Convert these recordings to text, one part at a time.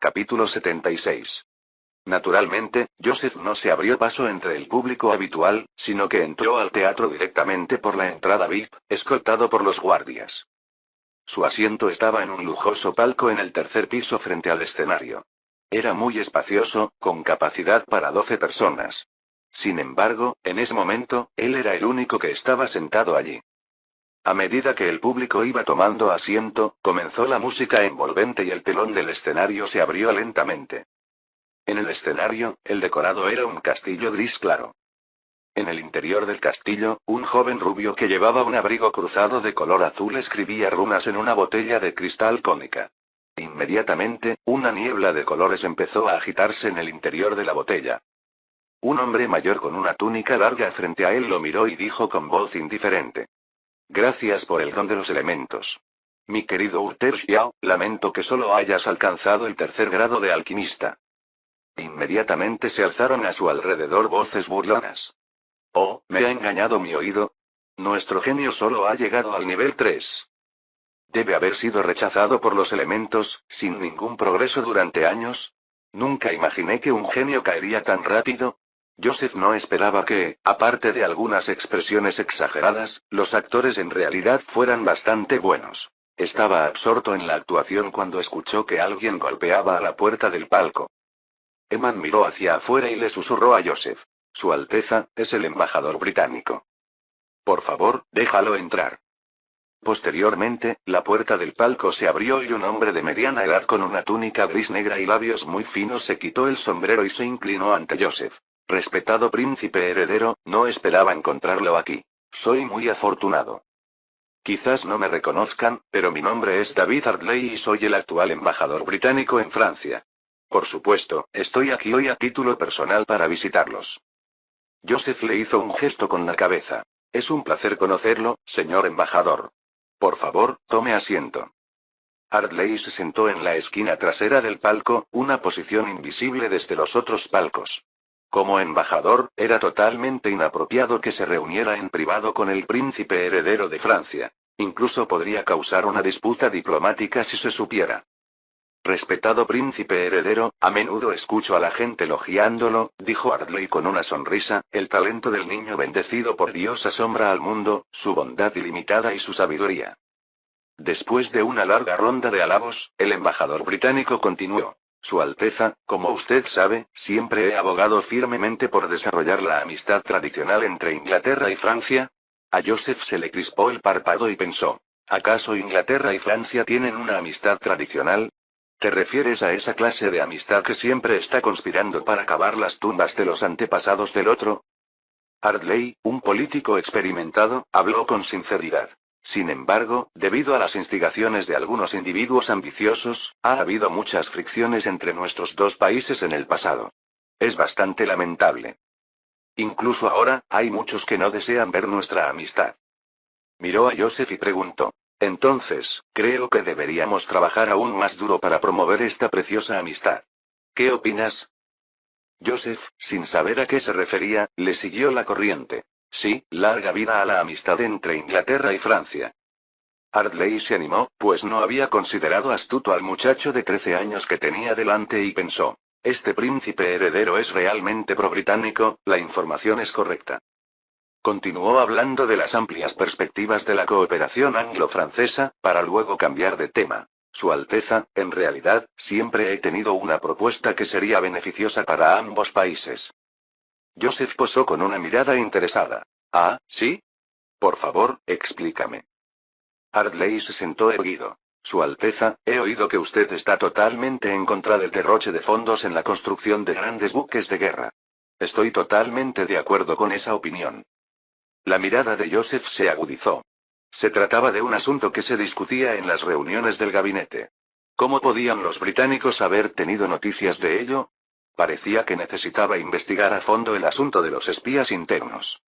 Capítulo 76. Naturalmente, Joseph no se abrió paso entre el público habitual, sino que entró al teatro directamente por la entrada VIP, escoltado por los guardias. Su asiento estaba en un lujoso palco en el tercer piso frente al escenario. Era muy espacioso, con capacidad para 12 personas. Sin embargo, en ese momento, él era el único que estaba sentado allí. A medida que el público iba tomando asiento, comenzó la música envolvente y el telón del escenario se abrió lentamente. En el escenario, el decorado era un castillo gris claro. En el interior del castillo, un joven rubio que llevaba un abrigo cruzado de color azul escribía runas en una botella de cristal cónica. Inmediatamente, una niebla de colores empezó a agitarse en el interior de la botella. Un hombre mayor con una túnica larga frente a él lo miró y dijo con voz indiferente: Gracias por el don de los elementos. Mi querido Urter Xiao, lamento que solo hayas alcanzado el tercer grado de alquimista. Inmediatamente se alzaron a su alrededor voces burlonas. Oh, ¿me ha engañado mi oído? Nuestro genio solo ha llegado al nivel 3. Debe haber sido rechazado por los elementos, sin ningún progreso durante años. Nunca imaginé que un genio caería tan rápido. Joseph no esperaba que, aparte de algunas expresiones exageradas, los actores en realidad fueran bastante buenos. Estaba absorto en la actuación cuando escuchó que alguien golpeaba a la puerta del palco. Eman miró hacia afuera y le susurró a Joseph: Su Alteza, es el embajador británico. Por favor, déjalo entrar. Posteriormente, la puerta del palco se abrió y un hombre de mediana edad con una túnica gris negra y labios muy finos se quitó el sombrero y se inclinó ante Joseph. Respetado príncipe heredero, no esperaba encontrarlo aquí. Soy muy afortunado. Quizás no me reconozcan, pero mi nombre es David Ardley y soy el actual embajador británico en Francia. Por supuesto, estoy aquí hoy a título personal para visitarlos. Joseph le hizo un gesto con la cabeza. Es un placer conocerlo, señor embajador. Por favor, tome asiento. Ardley se sentó en la esquina trasera del palco, una posición invisible desde los otros palcos. Como embajador, era totalmente inapropiado que se reuniera en privado con el príncipe heredero de Francia. Incluso podría causar una disputa diplomática si se supiera. Respetado príncipe heredero, a menudo escucho a la gente elogiándolo, dijo Ardley con una sonrisa. El talento del niño bendecido por Dios asombra al mundo, su bondad ilimitada y su sabiduría. Después de una larga ronda de halagos, el embajador británico continuó: Su Alteza, como usted sabe, siempre he abogado firmemente por desarrollar la amistad tradicional entre Inglaterra y Francia. A Joseph se le crispó el párpado y pensó: ¿acaso Inglaterra y Francia tienen una amistad tradicional? ¿Te refieres a esa clase de amistad que siempre está conspirando para cavar las tumbas de los antepasados del otro? Ardley, un político experimentado, habló con sinceridad. Sin embargo, debido a las instigaciones de algunos individuos ambiciosos, ha habido muchas fricciones entre nuestros dos países en el pasado. Es bastante lamentable. Incluso ahora, hay muchos que no desean ver nuestra amistad. Miró a Joseph y preguntó: Entonces, creo que deberíamos trabajar aún más duro para promover esta preciosa amistad. ¿Qué opinas? Joseph, sin saber a qué se refería, le siguió la corriente. Sí, larga vida a la amistad entre Inglaterra y Francia. Ardley se animó, pues no había considerado astuto al muchacho de 13 años que tenía delante y pensó: este príncipe heredero es realmente pro-británico, la información es correcta. Continuó hablando de las amplias perspectivas de la cooperación anglo-francesa, para luego cambiar de tema. Su Alteza, en realidad, siempre he tenido una propuesta que sería beneficiosa para ambos países. Joseph posó con una mirada interesada. Ah, ¿sí? Por favor, explícame. Ardley se sentó erguido. Su Alteza, he oído que usted está totalmente en contra del derroche de fondos en la construcción de grandes buques de guerra. Estoy totalmente de acuerdo con esa opinión. La mirada de Joseph se agudizó. Se trataba de un asunto que se discutía en las reuniones del gabinete. ¿Cómo podían los británicos haber tenido noticias de ello? Parecía que necesitaba investigar a fondo el asunto de los espías internos.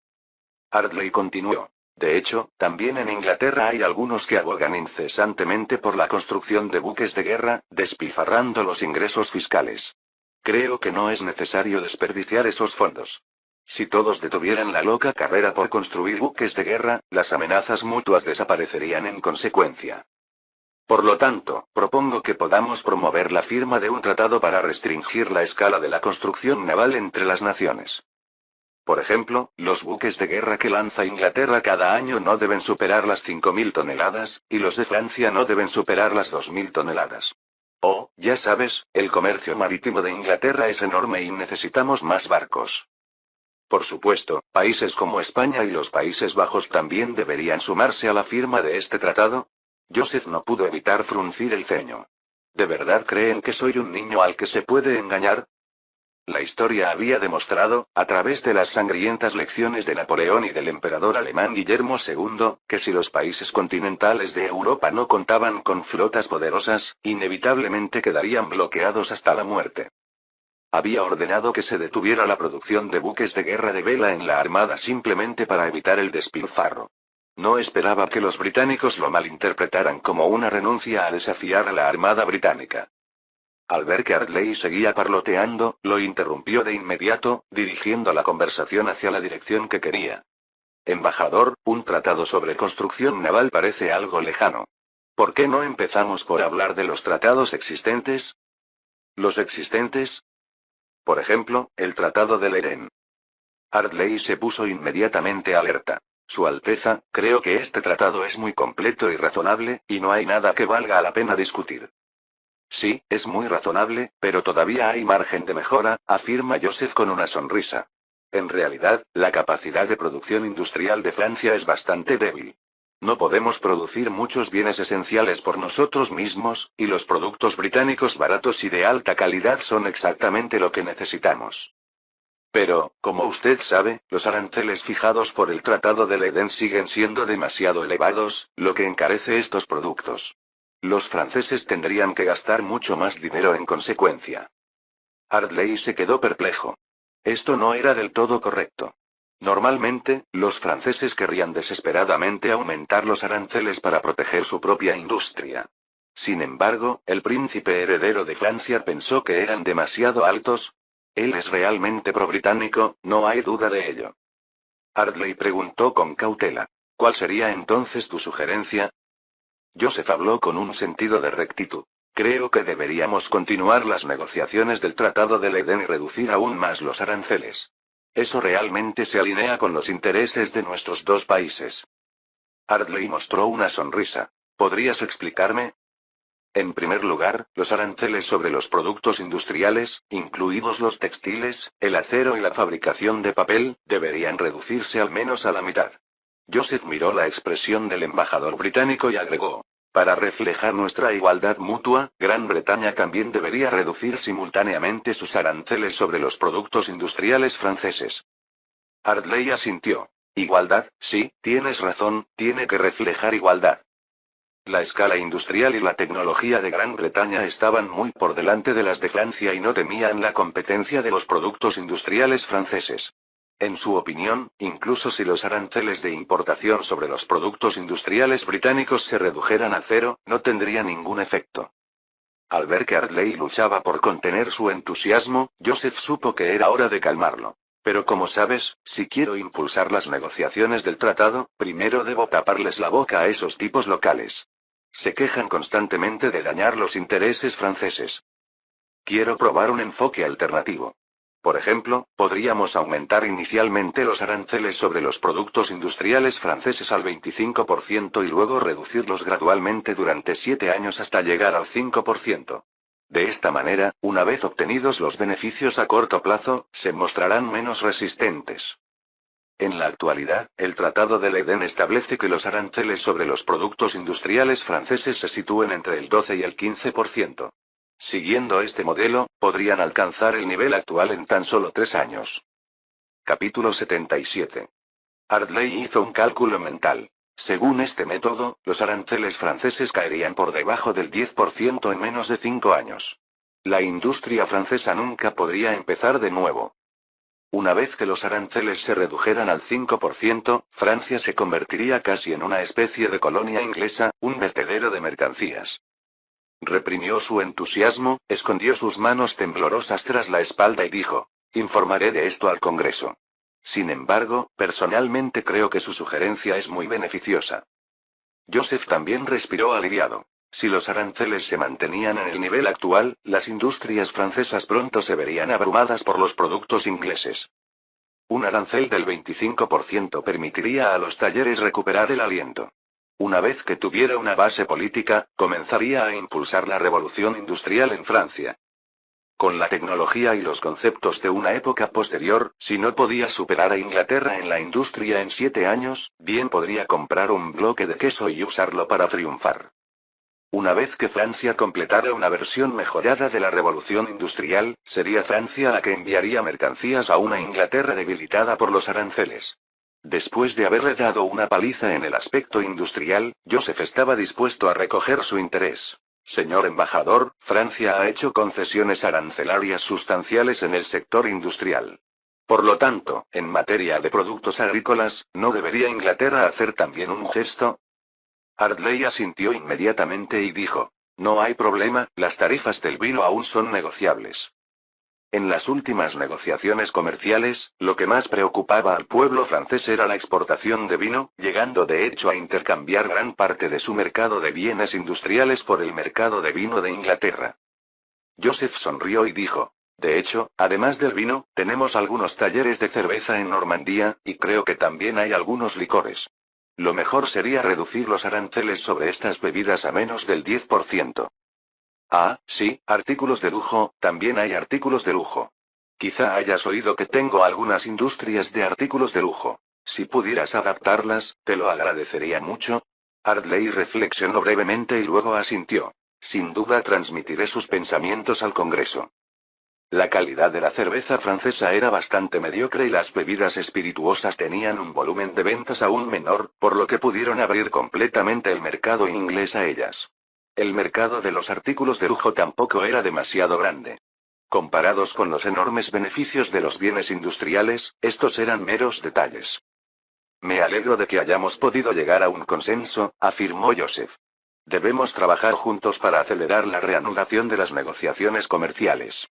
Ardley continuó. De hecho, también en Inglaterra hay algunos que abogan incesantemente por la construcción de buques de guerra, despilfarrando los ingresos fiscales. Creo que no es necesario desperdiciar esos fondos. Si todos detuvieran la loca carrera por construir buques de guerra, las amenazas mutuas desaparecerían en consecuencia. Por lo tanto, propongo que podamos promover la firma de un tratado para restringir la escala de la construcción naval entre las naciones. Por ejemplo, los buques de guerra que lanza Inglaterra cada año no deben superar las 5.000 toneladas, y los de Francia no deben superar las 2.000 toneladas. Oh, ya sabes, el comercio marítimo de Inglaterra es enorme y necesitamos más barcos. Por supuesto, países como España y los Países Bajos también deberían sumarse a la firma de este tratado. Joseph no pudo evitar fruncir el ceño. ¿De verdad creen que soy un niño al que se puede engañar? La historia había demostrado, a través de las sangrientas lecciones de Napoleón y del emperador alemán Guillermo II, que si los países continentales de Europa no contaban con flotas poderosas, inevitablemente quedarían bloqueados hasta la muerte. Había ordenado que se detuviera la producción de buques de guerra de vela en la Armada simplemente para evitar el despilfarro. No esperaba que los británicos lo malinterpretaran como una renuncia a desafiar a la Armada británica. Al ver que Ardley seguía parloteando, lo interrumpió de inmediato, dirigiendo la conversación hacia la dirección que quería. Embajador, un tratado sobre construcción naval parece algo lejano. ¿Por qué no empezamos por hablar de los tratados existentes? ¿Los existentes? Por ejemplo, el Tratado de Leiden. Ardley se puso inmediatamente alerta. Su Alteza, creo que este tratado es muy completo y razonable, y no hay nada que valga la pena discutir. Sí, es muy razonable, pero todavía hay margen de mejora, afirma Joseph con una sonrisa. En realidad, la capacidad de producción industrial de Francia es bastante débil. No podemos producir muchos bienes esenciales por nosotros mismos, y los productos británicos baratos y de alta calidad son exactamente lo que necesitamos. Pero, como usted sabe, los aranceles fijados por el Tratado de Leiden siguen siendo demasiado elevados, lo que encarece estos productos. Los franceses tendrían que gastar mucho más dinero en consecuencia. Ardley se quedó perplejo. Esto no era del todo correcto. Normalmente, los franceses querrían desesperadamente aumentar los aranceles para proteger su propia industria. Sin embargo, el príncipe heredero de Francia pensó que eran demasiado altos. Él es realmente pro-británico, no hay duda de ello. Ardley preguntó con cautela. ¿Cuál sería entonces tu sugerencia? Joseph habló con un sentido de rectitud. Creo que deberíamos continuar las negociaciones del Tratado de Leiden y reducir aún más los aranceles. Eso realmente se alinea con los intereses de nuestros dos países. Ardley mostró una sonrisa. ¿Podrías explicarme? En primer lugar, los aranceles sobre los productos industriales, incluidos los textiles, el acero y la fabricación de papel, deberían reducirse al menos a la mitad. Joseph miró la expresión del embajador británico y agregó: para reflejar nuestra igualdad mutua, Gran Bretaña también debería reducir simultáneamente sus aranceles sobre los productos industriales franceses. Ardley asintió. Igualdad, sí, tienes razón, tiene que reflejar igualdad. La escala industrial y la tecnología de Gran Bretaña estaban muy por delante de las de Francia y no temían la competencia de los productos industriales franceses. En su opinión, incluso si los aranceles de importación sobre los productos industriales británicos se redujeran a cero, no tendría ningún efecto. Al ver que Ardley luchaba por contener su entusiasmo, Joseph supo que era hora de calmarlo. Pero como sabes, si quiero impulsar las negociaciones del tratado, primero debo taparles la boca a esos tipos locales. Se quejan constantemente de dañar los intereses franceses. Quiero probar un enfoque alternativo. Por ejemplo, podríamos aumentar inicialmente los aranceles sobre los productos industriales franceses al 25% y luego reducirlos gradualmente durante 7 años hasta llegar al 5%. De esta manera, una vez obtenidos los beneficios a corto plazo, se mostrarán menos resistentes. En la actualidad, el Tratado de Leiden establece que los aranceles sobre los productos industriales franceses se sitúen entre el 12 y el 15%. Siguiendo este modelo, podrían alcanzar el nivel actual en tan solo 3 años. Capítulo 77. Ardley hizo un cálculo mental. Según este método, los aranceles franceses caerían por debajo del 10% en menos de 5 años. La industria francesa nunca podría empezar de nuevo. Una vez que los aranceles se redujeran al 5%, Francia se convertiría casi en una especie de colonia inglesa, un vertedero de mercancías. Reprimió su entusiasmo, escondió sus manos temblorosas tras la espalda y dijo: informaré de esto al Congreso. Sin embargo, personalmente creo que su sugerencia es muy beneficiosa. Joseph también respiró aliviado. Si los aranceles se mantenían en el nivel actual, las industrias francesas pronto se verían abrumadas por los productos ingleses. Un arancel del 25% permitiría a los talleres recuperar el aliento. Una vez que tuviera una base política, comenzaría a impulsar la revolución industrial en Francia. Con la tecnología y los conceptos de una época posterior, si no podía superar a Inglaterra en la industria en 7 años, bien podría comprar un bloque de queso y usarlo para triunfar. Una vez que Francia completara una versión mejorada de la revolución industrial, sería Francia la que enviaría mercancías a una Inglaterra debilitada por los aranceles. Después de haberle dado una paliza en el aspecto industrial, Joseph estaba dispuesto a recoger su interés. Señor embajador, Francia ha hecho concesiones arancelarias sustanciales en el sector industrial. Por lo tanto, en materia de productos agrícolas, ¿no debería Inglaterra hacer también un gesto? Ardley asintió inmediatamente y dijo: no hay problema, las tarifas del vino aún son negociables. En las últimas negociaciones comerciales, lo que más preocupaba al pueblo francés era la exportación de vino, llegando de hecho a intercambiar gran parte de su mercado de bienes industriales por el mercado de vino de Inglaterra. Joseph sonrió y dijo: de hecho, además del vino, tenemos algunos talleres de cerveza en Normandía, y creo que también hay algunos licores. Lo mejor sería reducir los aranceles sobre estas bebidas a menos del 10%. Ah, sí, artículos de lujo, también hay artículos de lujo. Quizá hayas oído que tengo algunas industrias de artículos de lujo. Si pudieras adaptarlas, te lo agradecería mucho. Ardley reflexionó brevemente y luego asintió. Sin duda transmitiré sus pensamientos al Congreso. La calidad de la cerveza francesa era bastante mediocre y las bebidas espirituosas tenían un volumen de ventas aún menor, por lo que pudieron abrir completamente el mercado inglés a ellas. El mercado de los artículos de lujo tampoco era demasiado grande. Comparados con los enormes beneficios de los bienes industriales, estos eran meros detalles. Me alegro de que hayamos podido llegar a un consenso, afirmó Joseph. Debemos trabajar juntos para acelerar la reanudación de las negociaciones comerciales.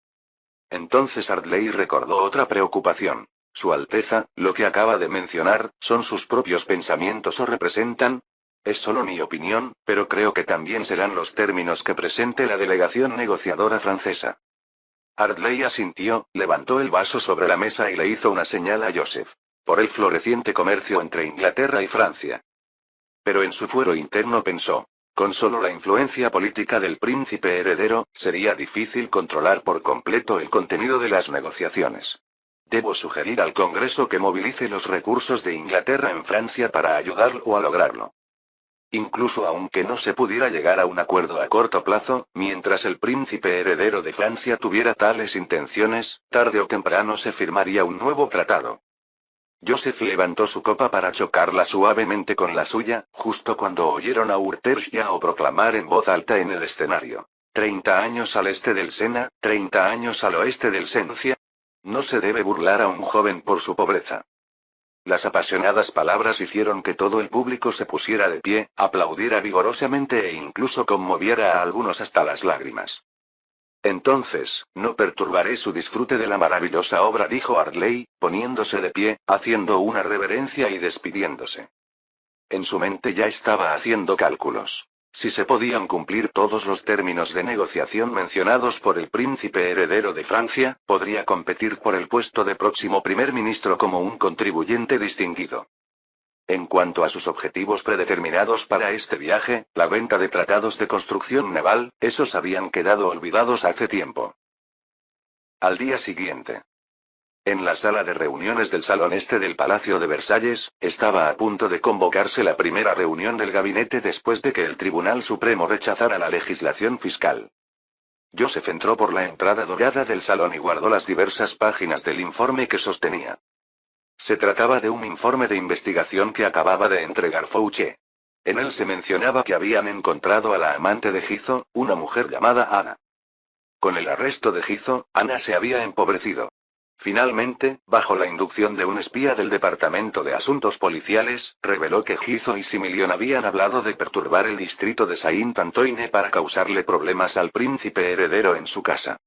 Entonces Ardley recordó otra preocupación. Su Alteza, lo que acaba de mencionar, ¿son sus propios pensamientos o representan? Es solo mi opinión, pero creo que también serán los términos que presente la delegación negociadora francesa. Ardley asintió, levantó el vaso sobre la mesa y le hizo una señal a Joseph. Por el floreciente comercio entre Inglaterra y Francia. Pero en su fuero interno pensó: con solo la influencia política del príncipe heredero, sería difícil controlar por completo el contenido de las negociaciones. Debo sugerir al Congreso que movilice los recursos de Inglaterra en Francia para ayudarlo a lograrlo. Incluso aunque no se pudiera llegar a un acuerdo a corto plazo, mientras el príncipe heredero de Francia tuviera tales intenciones, tarde o temprano se firmaría un nuevo tratado. Joseph levantó su copa para chocarla suavemente con la suya, justo cuando oyeron a Urtergiau proclamar en voz alta en el escenario: 30 años al este del Sena, 30 años al oeste del Sencia. No se debe burlar a un joven por su pobreza. Las apasionadas palabras hicieron que todo el público se pusiera de pie, aplaudiera vigorosamente e incluso conmoviera a algunos hasta las lágrimas. Entonces, no perturbaré su disfrute de la maravillosa obra, dijo Ardley, poniéndose de pie, haciendo una reverencia y despidiéndose. En su mente ya estaba haciendo cálculos. Si se podían cumplir todos los términos de negociación mencionados por el príncipe heredero de Francia, podría competir por el puesto de próximo primer ministro como un contribuyente distinguido. En cuanto a sus objetivos predeterminados para este viaje, la venta de tratados de construcción naval, esos habían quedado olvidados hace tiempo. Al día siguiente, en la sala de reuniones del salón este del Palacio de Versalles, estaba a punto de convocarse la primera reunión del gabinete después de que el Tribunal Supremo rechazara la legislación fiscal. Joseph entró por la entrada dorada del salón y guardó las diversas páginas del informe que sostenía. Se trataba de un informe de investigación que acababa de entregar Fouché. En él se mencionaba que habían encontrado a la amante de Gizo, una mujer llamada Ana. Con el arresto de Gizo, Ana se había empobrecido. Finalmente, bajo la inducción de un espía del Departamento de Asuntos Policiales, reveló que Gizo y Similion habían hablado de perturbar el distrito de Saint-Antoine para causarle problemas al príncipe heredero en su casa.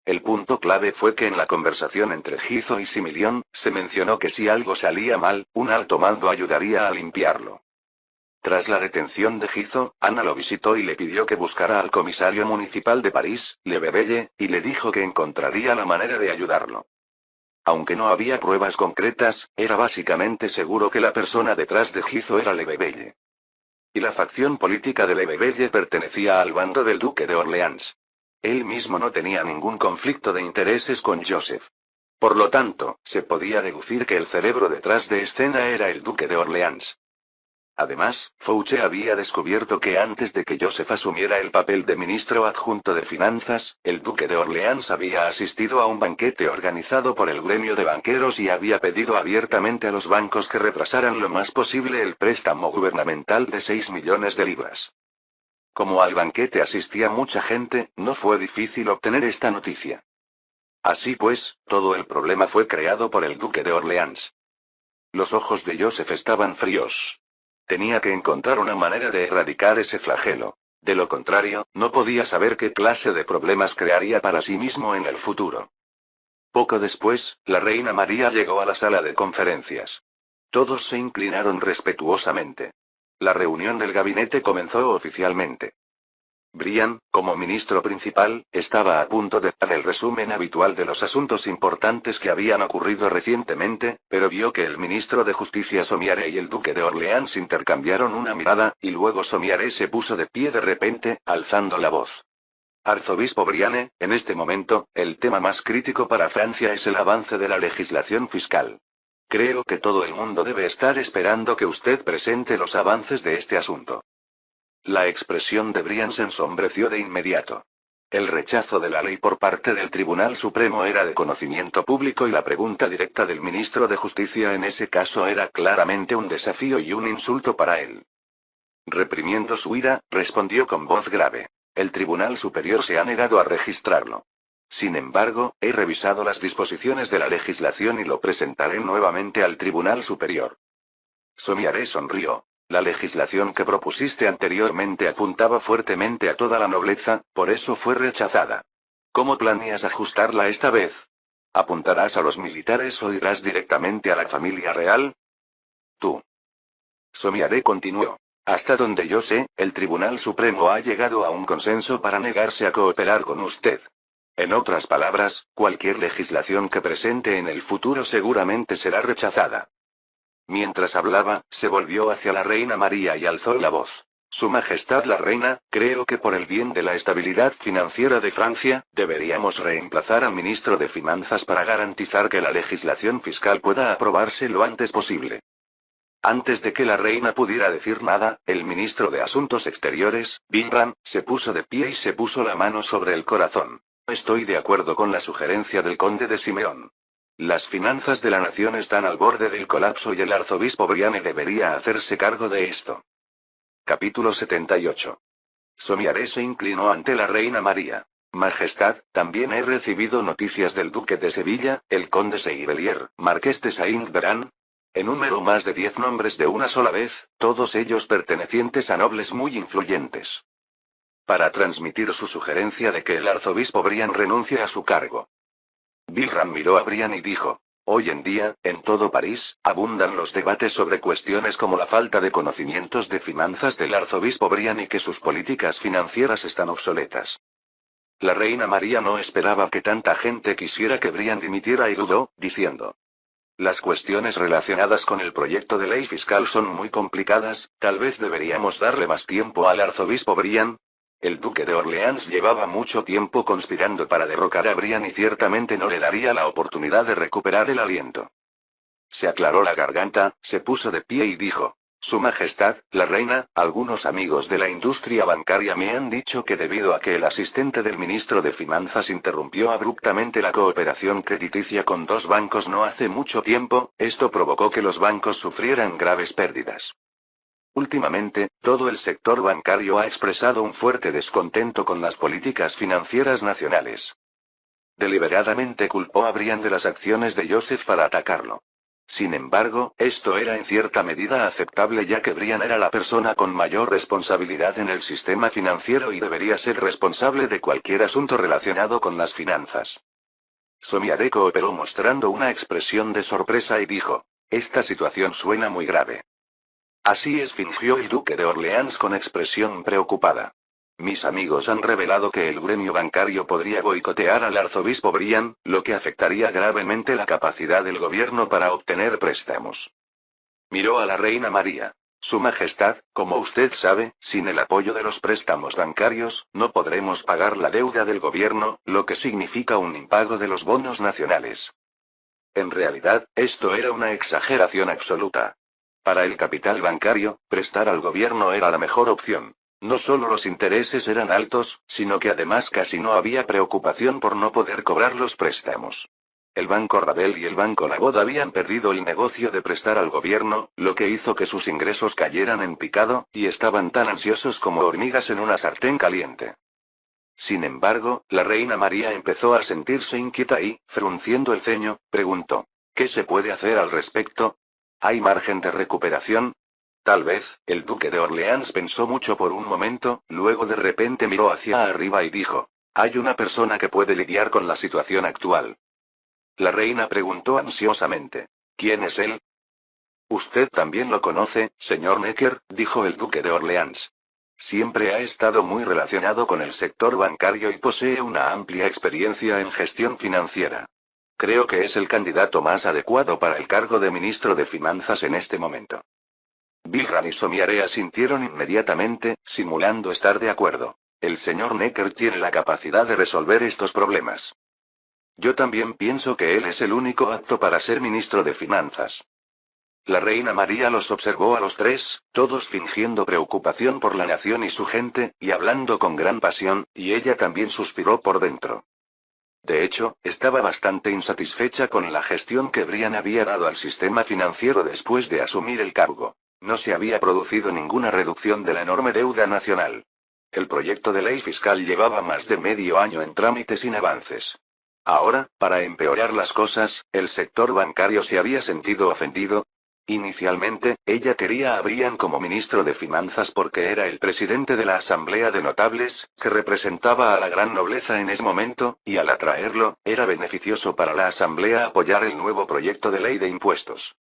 El punto clave fue que en la conversación entre Gizo y Similion, se mencionó que si algo salía mal, un alto mando ayudaría a limpiarlo. Tras la detención de Gizo, Ana lo visitó y le pidió que buscara al comisario municipal de París, Lebebelle, y le dijo que encontraría la manera de ayudarlo. Aunque no había pruebas concretas, era básicamente seguro que la persona detrás de Gizo era Lebebelle. Y la facción política de Lebebelle pertenecía al bando del duque de Orleans. Él mismo no tenía ningún conflicto de intereses con Joseph. Por lo tanto, se podía deducir que el cerebro detrás de escena era el duque de Orleans. Además, Fouché había descubierto que antes de que Joseph asumiera el papel de ministro adjunto de Finanzas, el duque de Orleans había asistido a un banquete organizado por el gremio de banqueros y había pedido abiertamente a los bancos que retrasaran lo más posible el préstamo gubernamental de 6 millones de libras. Como al banquete asistía mucha gente, no fue difícil obtener esta noticia. Así pues, todo el problema fue creado por el duque de Orleans. Los ojos de Joseph estaban fríos. Tenía que encontrar una manera de erradicar ese flagelo. De lo contrario, no podía saber qué clase de problemas crearía para sí mismo en el futuro. Poco después, la reina María llegó a la sala de conferencias. Todos se inclinaron respetuosamente. La reunión del gabinete comenzó oficialmente. Brian, como ministro principal, estaba a punto de dar el resumen habitual de los asuntos importantes que habían ocurrido recientemente, pero vio que el ministro de Justicia Somiaré y el duque de Orleans intercambiaron una mirada, y luego Somiaré se puso de pie de repente, alzando la voz. Arzobispo Briane, en este momento, el tema más crítico para Francia es el avance de la legislación fiscal. Creo que todo el mundo debe estar esperando que usted presente los avances de este asunto. La expresión de Brian se ensombreció de inmediato. El rechazo de la ley por parte del Tribunal Supremo era de conocimiento público y la pregunta directa del ministro de Justicia en ese caso era claramente un desafío y un insulto para él. Reprimiendo su ira, respondió con voz grave. El Tribunal Superior se ha negado a registrarlo. Sin embargo, he revisado las disposiciones de la legislación y lo presentaré nuevamente al Tribunal Superior. Somiaré sonrió. La legislación que propusiste anteriormente apuntaba fuertemente a toda la nobleza, por eso fue rechazada. ¿Cómo planeas ajustarla esta vez? ¿Apuntarás a los militares o irás directamente a la familia real? Tú. Somiaré continuó. Hasta donde yo sé, el Tribunal Supremo ha llegado a un consenso para negarse a cooperar con usted. En otras palabras, cualquier legislación que presente en el futuro seguramente será rechazada. Mientras hablaba, se volvió hacia la reina María y alzó la voz. Su Majestad la Reina, creo que por el bien de la estabilidad financiera de Francia, deberíamos reemplazar al ministro de Finanzas para garantizar que la legislación fiscal pueda aprobarse lo antes posible. Antes de que la reina pudiera decir nada, el ministro de Asuntos Exteriores, Bingham, se puso de pie y se puso la mano sobre el corazón. Estoy de acuerdo con la sugerencia del conde de Simeón. Las finanzas de la nación están al borde del colapso y el arzobispo Briane debería hacerse cargo de esto. Capítulo 78. Somiaré se inclinó ante la reina María. Majestad, también he recibido noticias del duque de Sevilla, el conde Seibelier, marqués de Saint-Véran. Enumero más de 10 nombres de una sola vez, todos ellos pertenecientes a nobles muy influyentes. Para transmitir su sugerencia de que el arzobispo Brian renuncie a su cargo. Bilram miró a Brian y dijo. Hoy en día, en todo París, abundan los debates sobre cuestiones como la falta de conocimientos de finanzas del arzobispo Brian y que sus políticas financieras están obsoletas. La reina María no esperaba que tanta gente quisiera que Brian dimitiera y dudó, diciendo. Las cuestiones relacionadas con el proyecto de ley fiscal son muy complicadas, tal vez deberíamos darle más tiempo al arzobispo Brian. El duque de Orleans llevaba mucho tiempo conspirando para derrocar a Brian y ciertamente no le daría la oportunidad de recuperar el aliento. Se aclaró la garganta, se puso de pie y dijo. Su Majestad, la reina, algunos amigos de la industria bancaria me han dicho que debido a que el asistente del ministro de Finanzas interrumpió abruptamente la cooperación crediticia con 2 bancos no hace mucho tiempo, esto provocó que los bancos sufrieran graves pérdidas. Últimamente, todo el sector bancario ha expresado un fuerte descontento con las políticas financieras nacionales. Deliberadamente culpó a Brian de las acciones de Joseph para atacarlo. Sin embargo, esto era en cierta medida aceptable ya que Brian era la persona con mayor responsabilidad en el sistema financiero y debería ser responsable de cualquier asunto relacionado con las finanzas. Somiaré cooperó mostrando una expresión de sorpresa y dijo, esta situación suena muy grave. Así es, fingió el duque de Orleans con expresión preocupada. Mis amigos han revelado que el gremio bancario podría boicotear al arzobispo Brian, lo que afectaría gravemente la capacidad del gobierno para obtener préstamos. Miró a la reina María. Su Majestad, como usted sabe, sin el apoyo de los préstamos bancarios, no podremos pagar la deuda del gobierno, lo que significa un impago de los bonos nacionales. En realidad, esto era una exageración absoluta. Para el capital bancario, prestar al gobierno era la mejor opción. No solo los intereses eran altos, sino que además casi no había preocupación por no poder cobrar los préstamos. El Banco Ravel y el Banco Labod habían perdido el negocio de prestar al gobierno, lo que hizo que sus ingresos cayeran en picado, y estaban tan ansiosos como hormigas en una sartén caliente. Sin embargo, la reina María empezó a sentirse inquieta y, frunciendo el ceño, preguntó: ¿qué se puede hacer al respecto? ¿Hay margen de recuperación? Tal vez. El duque de Orleans pensó mucho por un momento, luego de repente miró hacia arriba y dijo: hay una persona que puede lidiar con la situación actual. La reina preguntó ansiosamente: ¿quién es él? Usted también lo conoce, señor Necker, dijo el duque de Orleans. Siempre ha estado muy relacionado con el sector bancario y posee una amplia experiencia en gestión financiera. Creo que es el candidato más adecuado para el cargo de ministro de Finanzas en este momento. Bilram y Somiare asintieron inmediatamente, simulando estar de acuerdo. El señor Necker tiene la capacidad de resolver estos problemas. Yo también pienso que él es el único apto para ser ministro de Finanzas. La reina María los observó a los tres, todos fingiendo preocupación por la nación y su gente, y hablando con gran pasión, y ella también suspiró por dentro. De hecho, estaba bastante insatisfecha con la gestión que Brian había dado al sistema financiero después de asumir el cargo. No se había producido ninguna reducción de la enorme deuda nacional. El proyecto de ley fiscal llevaba más de medio año en trámite sin avances. Ahora, para empeorar las cosas, el sector bancario se había sentido ofendido. Inicialmente, ella quería a Brian como ministro de Finanzas porque era el presidente de la Asamblea de Notables, que representaba a la gran nobleza en ese momento, y al atraerlo, era beneficioso para la Asamblea apoyar el nuevo proyecto de ley de impuestos.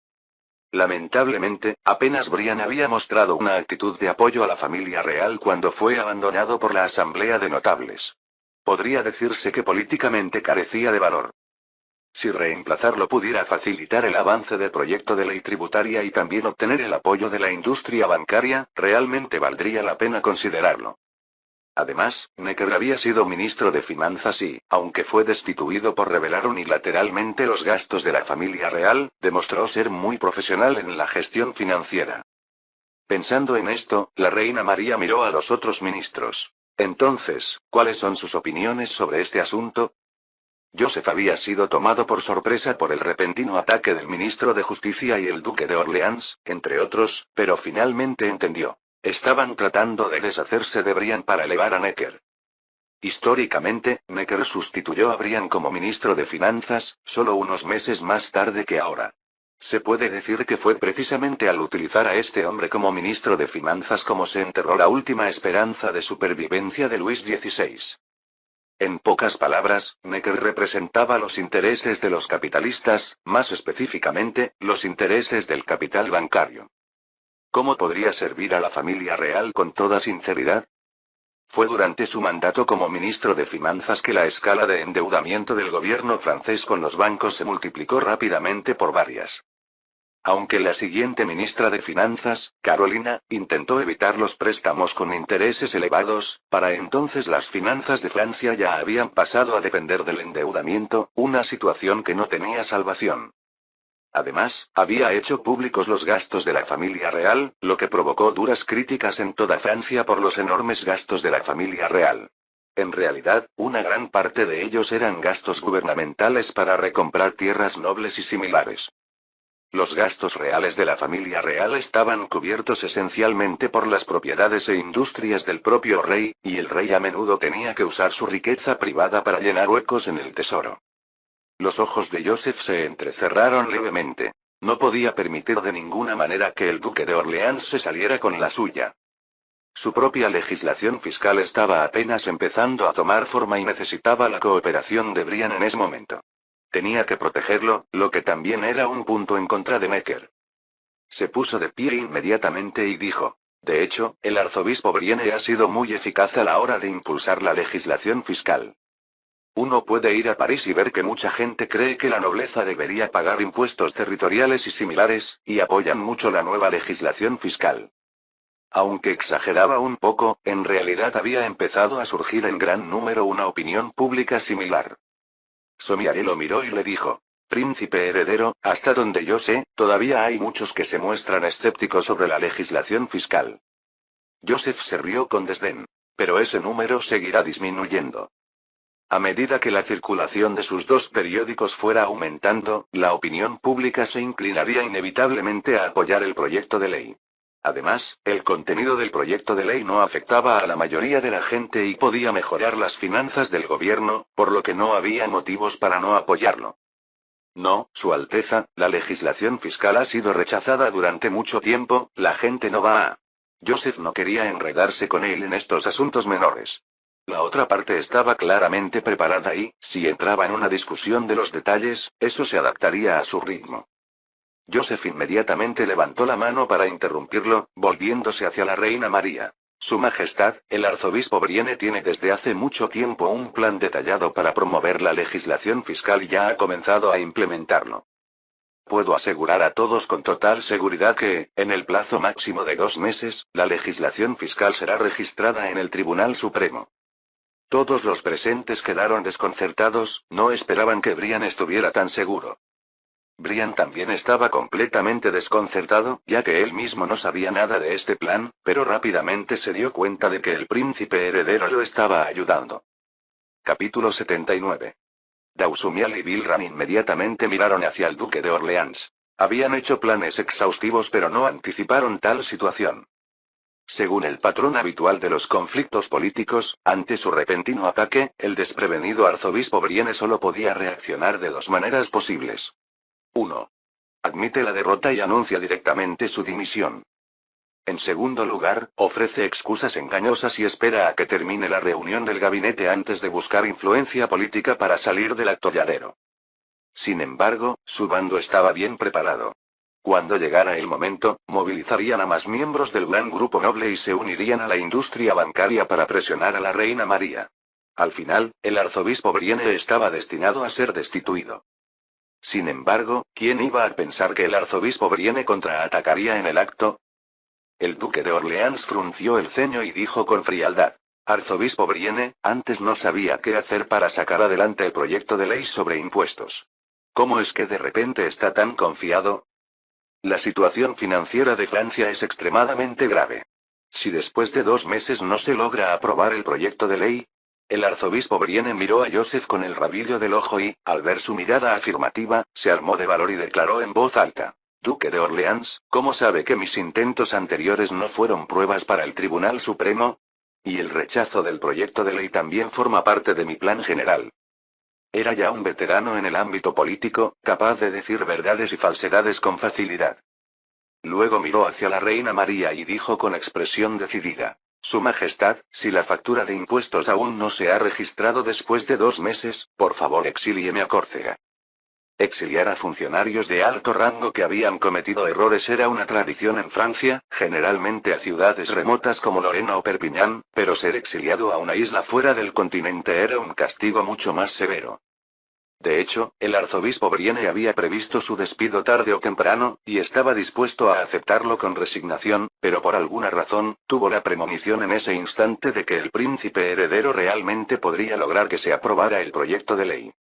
Lamentablemente, apenas Brian había mostrado una actitud de apoyo a la familia real cuando fue abandonado por la Asamblea de Notables. Podría decirse que políticamente carecía de valor. Si reemplazarlo pudiera facilitar el avance del proyecto de ley tributaria y también obtener el apoyo de la industria bancaria, realmente valdría la pena considerarlo. Además, Necker había sido ministro de Finanzas y, aunque fue destituido por revelar unilateralmente los gastos de la familia real, demostró ser muy profesional en la gestión financiera. Pensando en esto, la reina María miró a los otros ministros. Entonces, ¿cuáles son sus opiniones sobre este asunto? Joseph había sido tomado por sorpresa por el repentino ataque del ministro de Justicia y el duque de Orleans, entre otros, pero finalmente entendió. Estaban tratando de deshacerse de Brian para elevar a Necker. Históricamente, Necker sustituyó a Brian como ministro de Finanzas, solo unos meses más tarde que ahora. Se puede decir que fue precisamente al utilizar a este hombre como ministro de Finanzas como se enterró la última esperanza de supervivencia de Luis XVI. En pocas palabras, Necker representaba los intereses de los capitalistas, más específicamente, los intereses del capital bancario. ¿Cómo podría servir a la familia real con toda sinceridad? Fue durante su mandato como ministro de Finanzas que la escala de endeudamiento del gobierno francés con los bancos se multiplicó rápidamente por varias. Aunque la siguiente ministra de Finanzas, Carolina, intentó evitar los préstamos con intereses elevados, para entonces las finanzas de Francia ya habían pasado a depender del endeudamiento, una situación que no tenía salvación. Además, había hecho públicos los gastos de la familia real, lo que provocó duras críticas en toda Francia por los enormes gastos de la familia real. En realidad, una gran parte de ellos eran gastos gubernamentales para recomprar tierras nobles y similares. Los gastos reales de la familia real estaban cubiertos esencialmente por las propiedades e industrias del propio rey, y el rey a menudo tenía que usar su riqueza privada para llenar huecos en el tesoro. Los ojos de Joseph se entrecerraron levemente. No podía permitir de ninguna manera que el duque de Orleans se saliera con la suya. Su propia legislación fiscal estaba apenas empezando a tomar forma y necesitaba la cooperación de Brian en ese momento. Tenía que protegerlo, lo que también era un punto en contra de Necker. Se puso de pie inmediatamente y dijo: de hecho, el arzobispo Brienne ha sido muy eficaz a la hora de impulsar la legislación fiscal. Uno puede ir a París y ver que mucha gente cree que la nobleza debería pagar impuestos territoriales y similares, y apoyan mucho la nueva legislación fiscal. Aunque exageraba un poco, en realidad había empezado a surgir en gran número una opinión pública similar. Somiaré lo miró y le dijo: príncipe heredero, hasta donde yo sé, todavía hay muchos que se muestran escépticos sobre la legislación fiscal. Joseph se rió con desdén. Pero ese número seguirá disminuyendo. A medida que la circulación de sus dos periódicos fuera aumentando, la opinión pública se inclinaría inevitablemente a apoyar el proyecto de ley. Además, el contenido del proyecto de ley no afectaba a la mayoría de la gente y podía mejorar las finanzas del gobierno, por lo que no había motivos para no apoyarlo. No, Su Alteza, la legislación fiscal ha sido rechazada durante mucho tiempo, la gente no va a... Joseph no quería enredarse con él en estos asuntos menores. La otra parte estaba claramente preparada y, si entraba en una discusión de los detalles, eso se adaptaría a su ritmo. Joseph inmediatamente levantó la mano para interrumpirlo, volviéndose hacia la reina María. Su Majestad, el arzobispo Brienne tiene desde hace mucho tiempo un plan detallado para promover la legislación fiscal y ya ha comenzado a implementarlo. Puedo asegurar a todos con total seguridad que, en el plazo máximo de 2 meses, la legislación fiscal será registrada en el Tribunal Supremo. Todos los presentes quedaron desconcertados, no esperaban que Brian estuviera tan seguro. Brian también estaba completamente desconcertado, ya que él mismo no sabía nada de este plan, pero rápidamente se dio cuenta de que el príncipe heredero lo estaba ayudando. Capítulo 79. Dausumial y Bilran inmediatamente miraron hacia el duque de Orleans. Habían hecho planes exhaustivos pero no anticiparon tal situación. Según el patrón habitual de los conflictos políticos, ante su repentino ataque, el desprevenido arzobispo Brienne solo podía reaccionar de 2 maneras posibles. 1. Admite la derrota y anuncia directamente su dimisión. En segundo lugar, ofrece excusas engañosas y espera a que termine la reunión del gabinete antes de buscar influencia política para salir del atolladero. Sin embargo, su bando estaba bien preparado. Cuando llegara el momento, movilizarían a más miembros del gran grupo noble y se unirían a la industria bancaria para presionar a la reina María. Al final, el arzobispo Brienne estaba destinado a ser destituido. Sin embargo, ¿quién iba a pensar que el arzobispo Brienne contraatacaría en el acto? El duque de Orleans frunció el ceño y dijo con frialdad: arzobispo Brienne, antes no sabía qué hacer para sacar adelante el proyecto de ley sobre impuestos. ¿Cómo es que de repente está tan confiado? La situación financiera de Francia es extremadamente grave. Si después de 2 meses no se logra aprobar el proyecto de ley... El arzobispo Brienne miró a Joseph con el rabillo del ojo y, al ver su mirada afirmativa, se armó de valor y declaró en voz alta: Duque de Orleans, ¿cómo sabe que mis intentos anteriores no fueron pruebas para el Tribunal Supremo? Y el rechazo del proyecto de ley también forma parte de mi plan general. Era ya un veterano en el ámbito político, capaz de decir verdades y falsedades con facilidad. Luego miró hacia la reina María y dijo con expresión decidida: Su Majestad, si la factura de impuestos aún no se ha registrado después de 2 meses, por favor exílieme a Córcega. Exiliar a funcionarios de alto rango que habían cometido errores era una tradición en Francia, generalmente a ciudades remotas como Lorena o Perpiñán, pero ser exiliado a una isla fuera del continente era un castigo mucho más severo. De hecho, el arzobispo Brienne había previsto su despido tarde o temprano, y estaba dispuesto a aceptarlo con resignación, pero por alguna razón, tuvo la premonición en ese instante de que el príncipe heredero realmente podría lograr que se aprobara el proyecto de ley.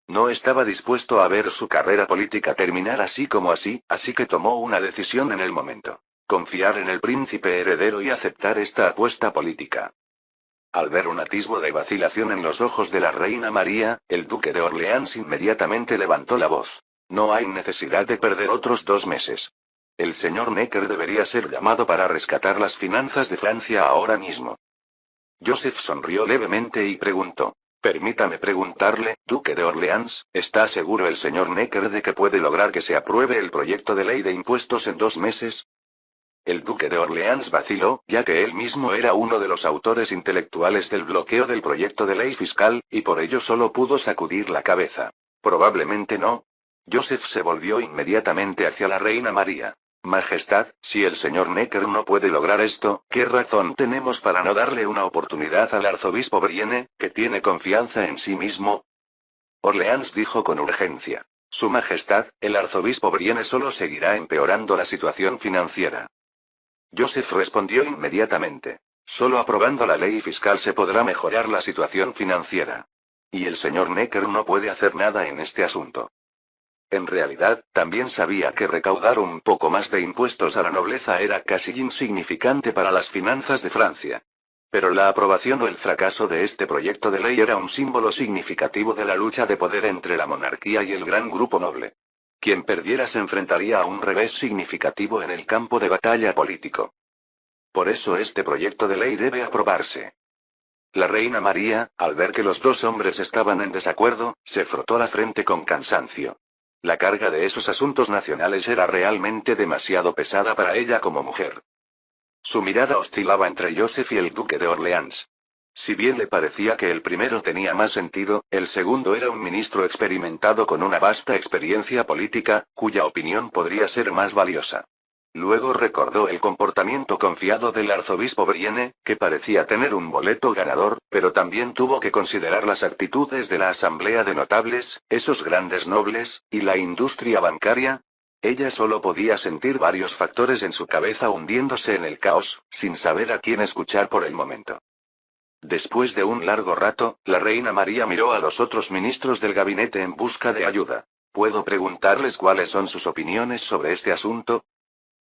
No estaba dispuesto a ver su carrera política terminar así como así que tomó una decisión en el momento: confiar en el príncipe heredero y aceptar esta apuesta política. Al ver un atisbo de vacilación en los ojos de la reina María, el duque de Orleans inmediatamente levantó la voz: No hay necesidad de perder otros 2 meses. El señor Necker debería ser llamado para rescatar las finanzas de Francia ahora mismo. Joseph sonrió levemente y preguntó: Permítame preguntarle, duque de Orleans, ¿está seguro el señor Necker de que puede lograr que se apruebe el proyecto de ley de impuestos en 2 meses? El duque de Orleans vaciló, ya que él mismo era uno de los autores intelectuales del bloqueo del proyecto de ley fiscal, y por ello solo pudo sacudir la cabeza. Probablemente no. Joseph se volvió inmediatamente hacia la reina María. Majestad, si el señor Necker no puede lograr esto, ¿qué razón tenemos para no darle una oportunidad al arzobispo Brienne, que tiene confianza en sí mismo? Orleans dijo con urgencia. Su Majestad, el arzobispo Brienne solo seguirá empeorando la situación financiera. Joseph respondió inmediatamente. Solo aprobando la ley fiscal se podrá mejorar la situación financiera. Y el señor Necker no puede hacer nada en este asunto. En realidad, también sabía que recaudar un poco más de impuestos a la nobleza era casi insignificante para las finanzas de Francia. Pero la aprobación o el fracaso de este proyecto de ley era un símbolo significativo de la lucha de poder entre la monarquía y el gran grupo noble. Quien perdiera se enfrentaría a un revés significativo en el campo de batalla político. Por eso este proyecto de ley debe aprobarse. La reina María, al ver que los dos hombres estaban en desacuerdo, se frotó la frente con cansancio. La carga de esos asuntos nacionales era realmente demasiado pesada para ella como mujer. Su mirada oscilaba entre Joseph y el duque de Orleans. Si bien le parecía que el primero tenía más sentido, el segundo era un ministro experimentado con una vasta experiencia política, cuya opinión podría ser más valiosa. Luego recordó el comportamiento confiado del arzobispo Brienne, que parecía tener un boleto ganador, pero también tuvo que considerar las actitudes de la asamblea de notables, esos grandes nobles, y la industria bancaria. Ella solo podía sentir varios factores en su cabeza hundiéndose en el caos, sin saber a quién escuchar por el momento. Después de un largo rato, la reina María miró a los otros ministros del gabinete en busca de ayuda. ¿Puedo preguntarles cuáles son sus opiniones sobre este asunto?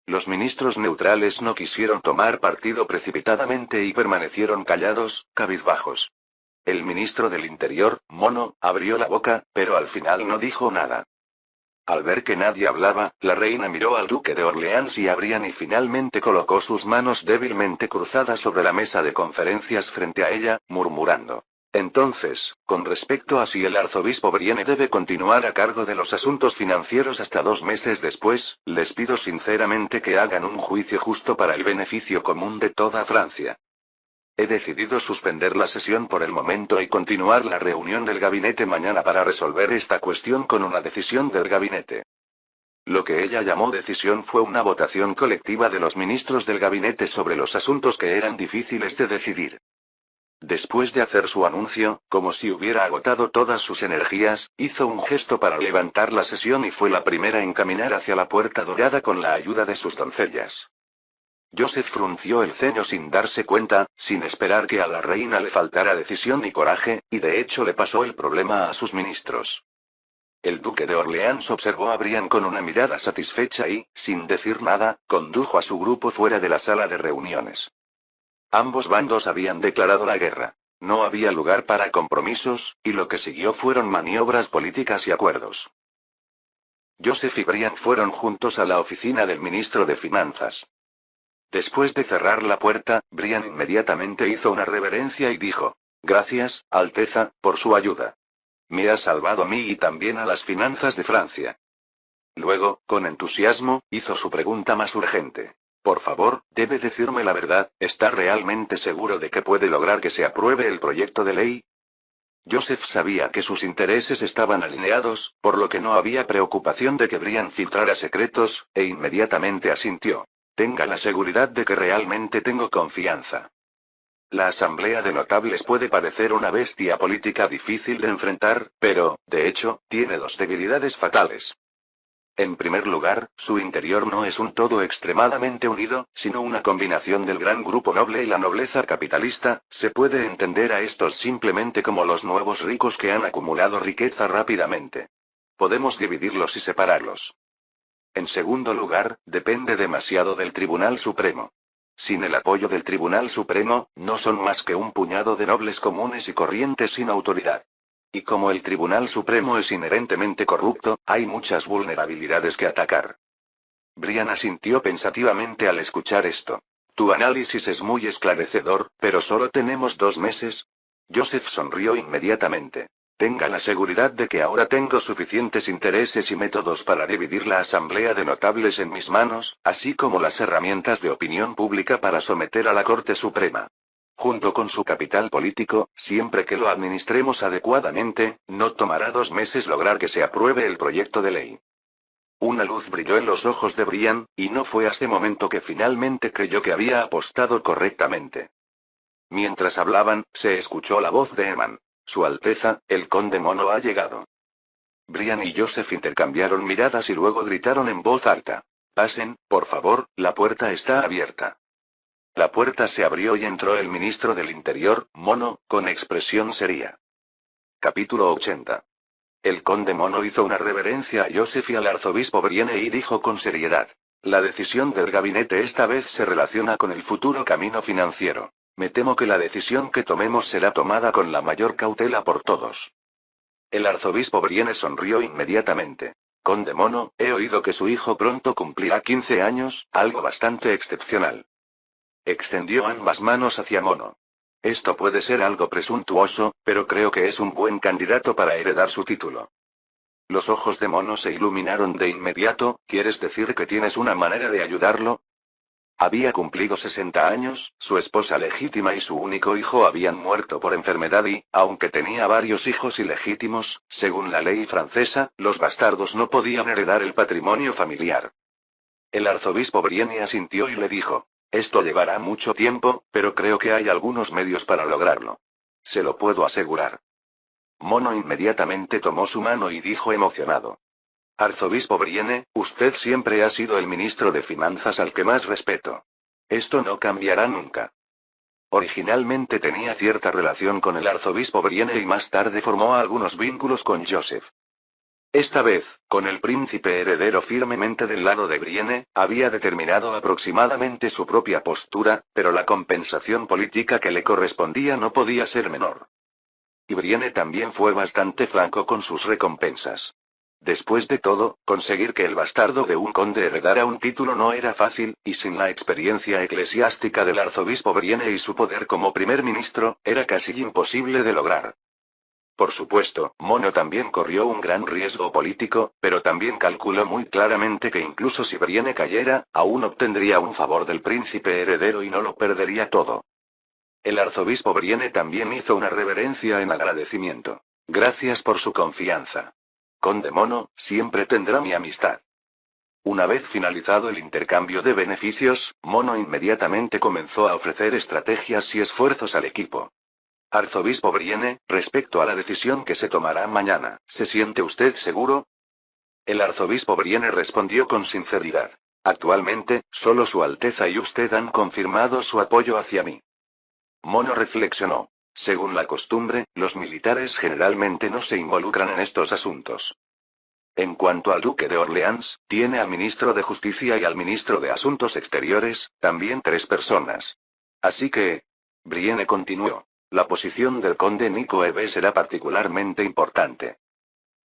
Los ministros neutrales no quisieron tomar partido precipitadamente y permanecieron callados, cabizbajos. El ministro del Interior, Mono, abrió la boca, pero al final no dijo nada. Al ver que nadie hablaba, la reina miró al duque de Orleans y a Brian y finalmente colocó sus manos débilmente cruzadas sobre la mesa de conferencias frente a ella, murmurando. Entonces, con respecto a si el arzobispo Brienne debe continuar a cargo de los asuntos financieros hasta 2 meses después, les pido sinceramente que hagan un juicio justo para el beneficio común de toda Francia. He decidido suspender la sesión por el momento y continuar la reunión del gabinete mañana para resolver esta cuestión con una decisión del gabinete. Lo que ella llamó decisión fue una votación colectiva de los ministros del gabinete sobre los asuntos que eran difíciles de decidir. Después de hacer su anuncio, como si hubiera agotado todas sus energías, hizo un gesto para levantar la sesión y fue la primera en caminar hacia la puerta dorada con la ayuda de sus doncellas. Joseph frunció el ceño sin darse cuenta, sin esperar que a la reina le faltara decisión ni coraje, y de hecho le pasó el problema a sus ministros. El duque de Orleans observó a Brian con una mirada satisfecha y, sin decir nada, condujo a su grupo fuera de la sala de reuniones. Ambos bandos habían declarado la guerra. No había lugar para compromisos, y lo que siguió fueron maniobras políticas y acuerdos. Joseph y Brian fueron juntos a la oficina del ministro de Finanzas. Después de cerrar la puerta, Brian inmediatamente hizo una reverencia y dijo: Gracias, Alteza, por su ayuda. Me ha salvado a mí y también a las finanzas de Francia. Luego, con entusiasmo, hizo su pregunta más urgente. Por favor, debe decirme la verdad, ¿está realmente seguro de que puede lograr que se apruebe el proyecto de ley? Joseph sabía que sus intereses estaban alineados, por lo que no había preocupación de que Brian filtrara secretos, e inmediatamente asintió. Tenga la seguridad de que realmente tengo confianza. La asamblea de notables puede parecer una bestia política difícil de enfrentar, pero, de hecho, tiene dos debilidades fatales. En primer lugar, su interior no es un todo extremadamente unido, sino una combinación del gran grupo noble y la nobleza capitalista. Se puede entender a estos simplemente como los nuevos ricos que han acumulado riqueza rápidamente. Podemos dividirlos y separarlos. En segundo lugar, depende demasiado del Tribunal Supremo. Sin el apoyo del Tribunal Supremo, no son más que un puñado de nobles comunes y corrientes sin autoridad. Y como el Tribunal Supremo es inherentemente corrupto, hay muchas vulnerabilidades que atacar. Brian asintió pensativamente al escuchar esto. Tu análisis es muy esclarecedor, pero solo tenemos 2 meses. Joseph sonrió inmediatamente. Tenga la seguridad de que ahora tengo suficientes intereses y métodos para dividir la asamblea de notables en mis manos, así como las herramientas de opinión pública para someter a la Corte Suprema. Junto con su capital político, siempre que lo administremos adecuadamente, no tomará 2 meses lograr que se apruebe el proyecto de ley. Una luz brilló en los ojos de Brian, y no fue hasta ese momento que finalmente creyó que había apostado correctamente. Mientras hablaban, se escuchó la voz de Eman. Su Alteza, el conde Mono ha llegado. Brian y Joseph intercambiaron miradas y luego gritaron en voz alta. Pasen, por favor, la puerta está abierta. La puerta se abrió y entró el ministro del Interior, Mono, con expresión seria. Capítulo 80. El conde Mono hizo una reverencia a Joseph y al arzobispo Brienne y dijo con seriedad. La decisión del gabinete esta vez se relaciona con el futuro camino financiero. Me temo que la decisión que tomemos será tomada con la mayor cautela por todos. El arzobispo Brienne sonrió inmediatamente. Conde Mono, he oído que su hijo pronto cumplirá 15 años, algo bastante excepcional. Extendió ambas manos hacia Mono. Esto puede ser algo presuntuoso, pero creo que es un buen candidato para heredar su título. Los ojos de Mono se iluminaron de inmediato. ¿Quieres decir que tienes una manera de ayudarlo? Había cumplido 60 años, su esposa legítima y su único hijo habían muerto por enfermedad y, aunque tenía varios hijos ilegítimos, según la ley francesa, los bastardos no podían heredar el patrimonio familiar. El arzobispo Brienne asintió y le dijo. Esto llevará mucho tiempo, pero creo que hay algunos medios para lograrlo. Se lo puedo asegurar. Mono inmediatamente tomó su mano y dijo emocionado. Arzobispo Brienne, usted siempre ha sido el ministro de Finanzas al que más respeto. Esto no cambiará nunca. Originalmente tenía cierta relación con el arzobispo Brienne y más tarde formó algunos vínculos con Joseph. Esta vez, con el príncipe heredero firmemente del lado de Brienne, había determinado aproximadamente su propia postura, pero la compensación política que le correspondía no podía ser menor. Y Brienne también fue bastante franco con sus recompensas. Después de todo, conseguir que el bastardo de un conde heredara un título no era fácil, y sin la experiencia eclesiástica del arzobispo Brienne y su poder como primer ministro, era casi imposible de lograr. Por supuesto, Mono también corrió un gran riesgo político, pero también calculó muy claramente que incluso si Brienne cayera, aún obtendría un favor del príncipe heredero y no lo perdería todo. El arzobispo Brienne también hizo una reverencia en agradecimiento. Gracias por su confianza. Conde Mono, siempre tendrá mi amistad. Una vez finalizado el intercambio de beneficios, Mono inmediatamente comenzó a ofrecer estrategias y esfuerzos al equipo. Arzobispo Brienne, respecto a la decisión que se tomará mañana, ¿se siente usted seguro? El arzobispo Brienne respondió con sinceridad. Actualmente, solo Su Alteza y usted han confirmado su apoyo hacia mí. Mono reflexionó. Según la costumbre, los militares generalmente no se involucran en estos asuntos. En cuanto al duque de Orleans, tiene al ministro de Justicia y al ministro de Asuntos Exteriores, también 3 personas. Así que... Brienne continuó. La posición del conde Nico Ebe será particularmente importante.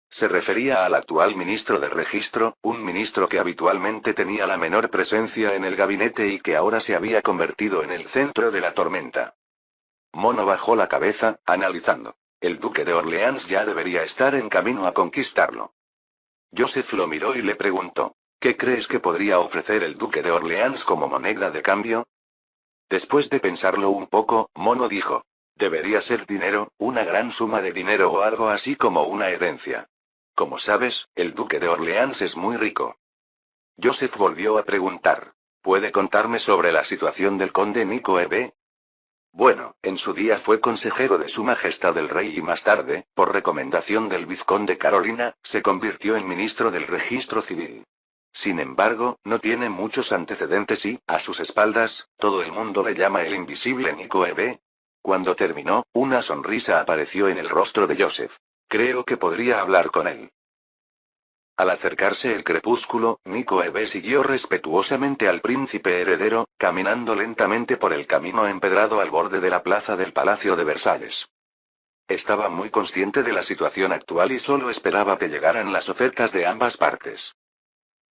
Se refería al actual ministro de Registro, un ministro que habitualmente tenía la menor presencia en el gabinete y que ahora se había convertido en el centro de la tormenta. Mono bajó la cabeza, analizando. El duque de Orleans ya debería estar en camino a conquistarlo. Joseph lo miró y le preguntó. ¿Qué crees que podría ofrecer el duque de Orleans como moneda de cambio? Después de pensarlo un poco, Mono dijo. Debería ser dinero, una gran suma de dinero o algo así como una herencia. Como sabes, el duque de Orleans es muy rico. Joseph volvió a preguntar. ¿Puede contarme sobre la situación del conde Nico Ebe? Bueno, en su día fue consejero de Su Majestad el Rey y más tarde, por recomendación del vizconde Carolina, se convirtió en ministro del Registro Civil. Sin embargo, no tiene muchos antecedentes y, a sus espaldas, todo el mundo le llama el invisible Nico Ebe. Cuando terminó, una sonrisa apareció en el rostro de Joseph. Creo que podría hablar con él. Al acercarse el crepúsculo, Nico Ebe siguió respetuosamente al príncipe heredero, caminando lentamente por el camino empedrado al borde de la plaza del Palacio de Versalles. Estaba muy consciente de la situación actual y solo esperaba que llegaran las ofertas de ambas partes.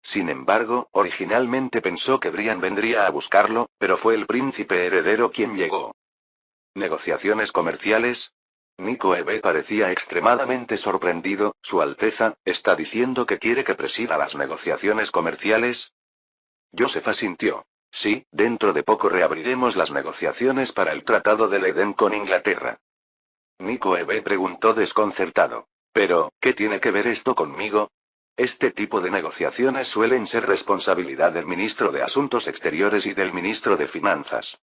Sin embargo, originalmente pensó que Brian vendría a buscarlo, pero fue el príncipe heredero quien llegó. ¿Negociaciones comerciales? Nico Ebe parecía extremadamente sorprendido. Su Alteza, ¿está diciendo que quiere que presida las negociaciones comerciales? Joseph asintió. Sí, dentro de poco reabriremos las negociaciones para el Tratado del Edén con Inglaterra. Nico Ebe preguntó desconcertado. Pero, ¿qué tiene que ver esto conmigo? Este tipo de negociaciones suelen ser responsabilidad del ministro de Asuntos Exteriores y del ministro de Finanzas.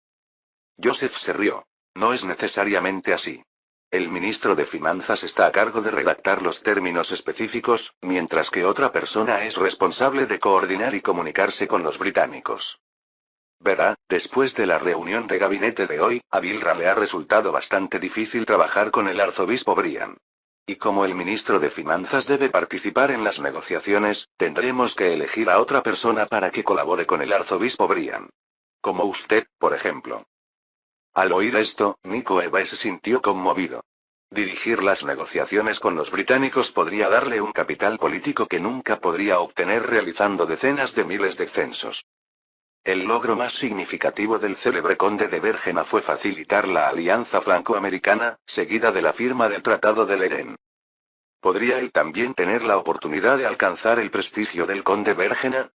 Joseph se rió. No es necesariamente así. El ministro de Finanzas está a cargo de redactar los términos específicos, mientras que otra persona es responsable de coordinar y comunicarse con los británicos. Verá, después de la reunión de gabinete de hoy, a Bilra le ha resultado bastante difícil trabajar con el arzobispo Brian. Y como el ministro de Finanzas debe participar en las negociaciones, tendremos que elegir a otra persona para que colabore con el arzobispo Brian. Como usted, por ejemplo. Al oír esto, Nico Eva se sintió conmovido. Dirigir las negociaciones con los británicos podría darle un capital político que nunca podría obtener realizando decenas de miles de censos. El logro más significativo del célebre conde de Bergena fue facilitar la alianza franco-americana, seguida de la firma del Tratado de Lerén. ¿Podría él también tener la oportunidad de alcanzar el prestigio del conde Bergena?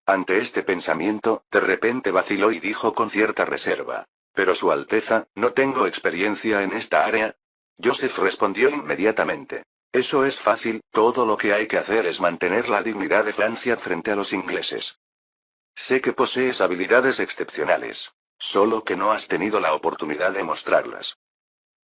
Ante este pensamiento, de repente vaciló y dijo con cierta reserva. Pero Su Alteza, no tengo experiencia en esta área. Joseph respondió inmediatamente. Eso es fácil, todo lo que hay que hacer es mantener la dignidad de Francia frente a los ingleses. Sé que posees habilidades excepcionales. Solo que no has tenido la oportunidad de mostrarlas.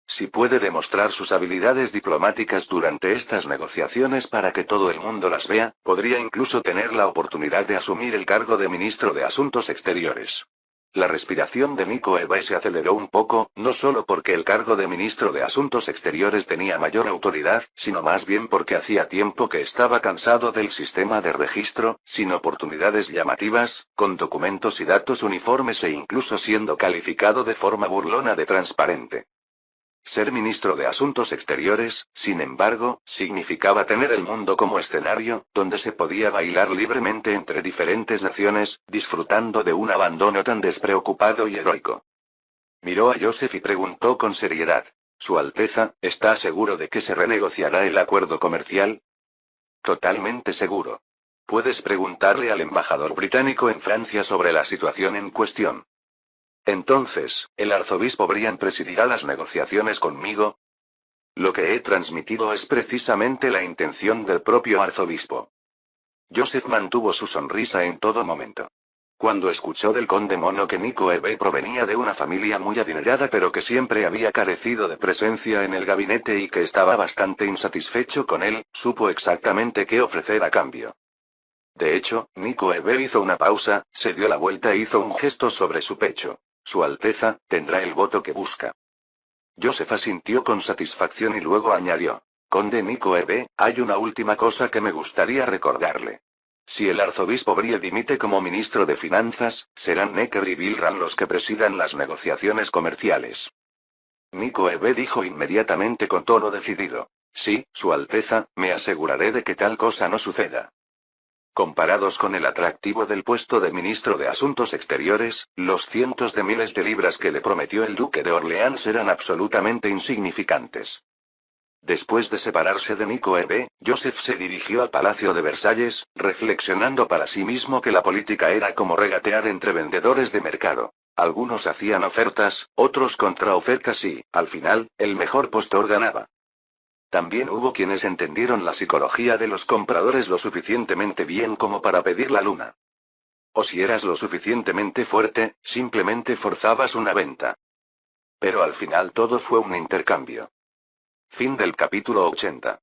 Si puede demostrar sus habilidades diplomáticas durante estas negociaciones para que todo el mundo las vea, podría incluso tener la oportunidad de asumir el cargo de ministro de Asuntos Exteriores. La respiración de Nico Eva se aceleró un poco, no solo porque el cargo de ministro de Asuntos Exteriores tenía mayor autoridad, sino más bien porque hacía tiempo que estaba cansado del sistema de registro, sin oportunidades llamativas, con documentos y datos uniformes e incluso siendo calificado de forma burlona de transparente. Ser ministro de Asuntos Exteriores, sin embargo, significaba tener el mundo como escenario, donde se podía bailar libremente entre diferentes naciones, disfrutando de un abandono tan despreocupado y heroico. Miró a Joseph y preguntó con seriedad. Su Alteza, ¿está seguro de que se renegociará el acuerdo comercial? Totalmente seguro. Puedes preguntarle al embajador británico en Francia sobre la situación en cuestión. Entonces, ¿el arzobispo Brian presidirá las negociaciones conmigo? Lo que he transmitido es precisamente la intención del propio arzobispo. Joseph mantuvo su sonrisa en todo momento. Cuando escuchó del conde Mono que Nico Eve provenía de una familia muy adinerada pero que siempre había carecido de presencia en el gabinete y que estaba bastante insatisfecho con él, supo exactamente qué ofrecer a cambio. De hecho, Nico Eve hizo una pausa, se dio la vuelta e hizo un gesto sobre su pecho. Su Alteza, tendrá el voto que busca. Joseph asintió con satisfacción y luego añadió. Conde Nico Eve, hay una última cosa que me gustaría recordarle. Si el arzobispo Brie dimite como ministro de Finanzas, serán Necker y Bilran los que presidan las negociaciones comerciales. Nico Eve dijo inmediatamente con tono decidido. Sí, Su Alteza, me aseguraré de que tal cosa no suceda. Comparados con el atractivo del puesto de ministro de Asuntos Exteriores, los cientos de miles de libras que le prometió el duque de Orleans eran absolutamente insignificantes. Después de separarse de Nico Eve, Joseph se dirigió al Palacio de Versalles, reflexionando para sí mismo que la política era como regatear entre vendedores de mercado. Algunos hacían ofertas, otros contraofertas y, al final, el mejor postor ganaba. También hubo quienes entendieron la psicología de los compradores lo suficientemente bien como para pedir la luna. O si eras lo suficientemente fuerte, simplemente forzabas una venta. Pero al final todo fue un intercambio. Fin del capítulo 80.